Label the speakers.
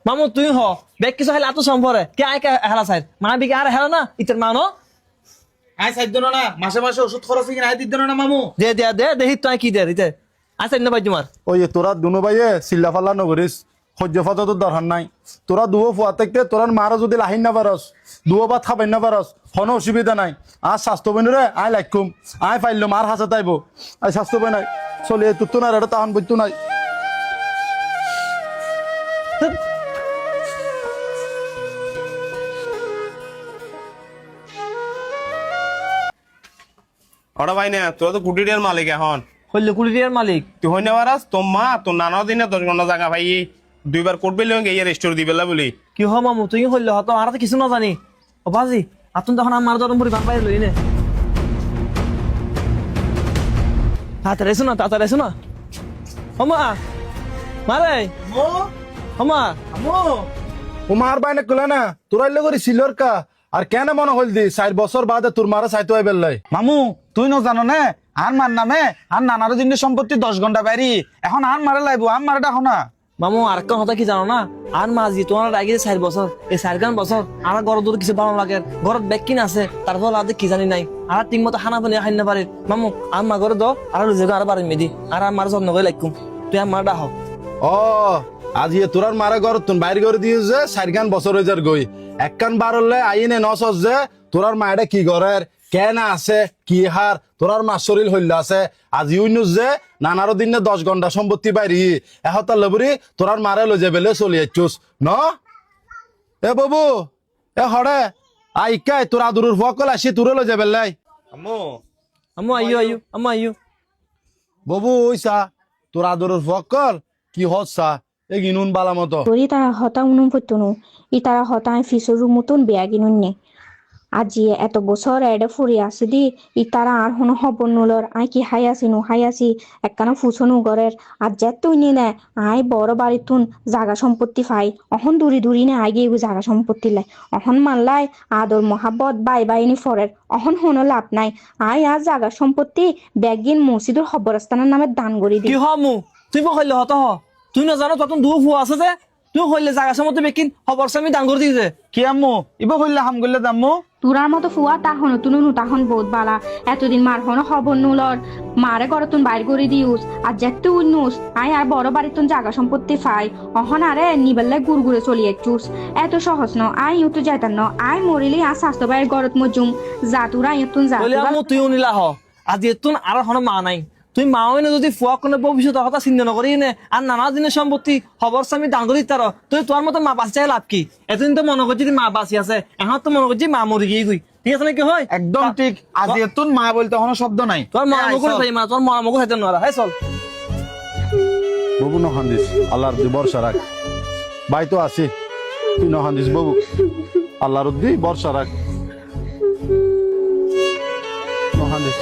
Speaker 1: মামু তুই হ বেগ কিছু হেলা তো সম্পরে কে আয় কে হেলা চাই মা বিকে আর হেলা না ইতার মানো
Speaker 2: আয় সাইড দিন না মাসে মাসে ওষুধ খরচ কিনা আয় দিন না মামু
Speaker 1: দে দে দে দেখি তুই কি দে দিতে আচ্ছা না ভাই তোমার
Speaker 3: ওই তোরা দুনো ভাইয়ে চিল্লা ফাল্লা নগরিস সহ্য ফাতা তোর দরকার নাই তোরা দুয়ো ফুয়া থাকতে তোরা মারা যদি লাহিন না পারস দুয়ো ভাত খাবাই না পারস কোনো অসুবিধা নাই আর স্বাস্থ্য বন্ধুরে আয় লাইকুম আয় পাইলাম আর হাসা তাইব আয় স্বাস্থ্য বই নাই চলে তোর তো না এটা তাহন বইতো নাই
Speaker 4: ওরা ভাই না তোরা তো কুটিরের মালিক এখন
Speaker 1: হইলে কুড়িটিয়ার মালিক
Speaker 4: তুই হই না পারাস তোর মা তোর নানাও দিনে 10 ঘন্টা জায়গা ভাই দুইবার কোট বেলে গিয়ে রেস্টোর দিবেলা বলি
Speaker 1: কি হ মামু তুই হইলে হতো আর তো কিছু না জানি ও বাজি আতুন তখন আমার দরম পুরি বান বাইরে লই নে তাড়াতাড়ি এসো না তাড়াতাড়ি এসো না ওমা মারে ওমা
Speaker 3: ও মার বাইনে কুলা না তোরা এলে করি সিলর কা আর কেন মনে হল দি 4 বছর বাদে তোর মারা চাইতে হয় বেললাই
Speaker 2: মামু তুই ন জানো না আর মার নামে আর নানার দিন সম্পত্তি 10 ঘন্টা বাইরি এখন আর মারে লাইব আর মারে দেখো না
Speaker 1: মামু আর কোন কথা কি জানো না আর মাঝি তোমার আগে 4 বছর এই 4 বছর আর ঘর দূর কিছু ভালো লাগে ঘরত ব্যাগ কিনা আছে তারপর আদে কি জানি নাই আর ঠিক মতো খানা পানি খাই না পারে মামু আর মা ঘরে দাও আর লুজে আর পারে মেদি আর আমার যত্ন করে লাগুম তুই আমার ডাহ
Speaker 3: ও আজ ইয়ে তোরার মারা ঘর তুন বাইরে করে দিয়ে যে 4 বছর হয়ে যার গই একখান বার হলে আইনে নসস যে তোরার মায়েরা কি ঘরের কেন আছে কি হার তোরার মা শরীর হইল আছে আজ ইউনুস যে নানারো দিন 10 ঘন্টা সম্পত্তি বাইরি এহতার লবরি তোরার মারে লই যে বেলে চলি আইছুস ন এ বাবু এ হড়ে আইকাই তোরা দূরের ফকল আসি তোরে লই যাবে লাই
Speaker 4: আম্মু
Speaker 1: আম্মু আইয়ো আইয়ো আম্মু আইয়ো
Speaker 3: বাবু ওইসা তোরা দূরের ফকল কি হচ্ছা এ গিনুন বালা মতো
Speaker 5: তোরি তারা হতা উনুম পত্তনু ই তারা হতা ফিসরু মতন বেয়া গিনুন নে আজি এত বছর এডে ফুরি আছে দি ই তারা আর হনো হবর নুলর আই কি হাই আসি একখানা ফুসনু গরের আর যেত নি নে আই বড় বাড়িতুন জাগা সম্পত্তি পাই অহন দূরি নে আই গিয়ে জাগা সম্পত্তি লাই অহন মানলাই আদর মহাব্বত বাই নি ফরের অহন হনো লাভ নাই আই আর জাগা সম্পত্তি ব্যাগিন মসজিদুর খবরস্থানের নামে দান করি দি
Speaker 1: কি হ মু তুই হইলে হতো হ তুই না জানো তখন দু ফুয়া আছে যে তুই হইলে জায়গা সমতে বেকিন খবর সামি দান করে দিয়েছে
Speaker 2: কি আম্মু ইবা হইলে হাম গইলে দাম্মু
Speaker 5: তুরার মতো ফুয়া তাহন তুনু তাহন বহুত বালা এতদিন মার হন খবর নুলর মারে গড়তুন বাইর করে দিউস আর যেতে উন্নুস আই আর বড় বাড়িতুন জায়গা সম্পত্তি পাই অহন আরে নিবেলে গুড়গুড়ে চলিয়েছুস এত সহজ ন আই ইউতু যাইতান ন আই মরিলে আর স্বাস্থ্য বাইর গড়ত মজুম যা তুরা ইউতুন যা
Speaker 1: বলে আমু তুই নিলা হ আজ এতুন আর হন মা নাই তুই মা হইনে যদি ফুয়া কোনো ভবিষ্যৎ কথা চিন্তা নকরি নে আর নানা দিনের সম্পত্তি খবর সামি দান করি তার তুই তোর মতো মা বাঁচি চাই লাভ কি এতদিন তো মনে করছি মা বাঁচি আছে এখন তো মনে করছি মা মরি গিয়ে গই ঠিক আছে নাকি হয়
Speaker 2: একদম ঠিক আজি এতুন মা বলতে কোনো শব্দ নাই
Speaker 1: তোর মা মুখে খাই মা তোর মা মুখে খাইতে নোয়ারা হ্যাঁ চল
Speaker 3: বাবু নহান্দিস আল্লাহর দি বর্ষা রাখ ভাই তো আছে তুই নহান্দিস বাবু আল্লাহর দি বর্ষা রাখ নহান্দিস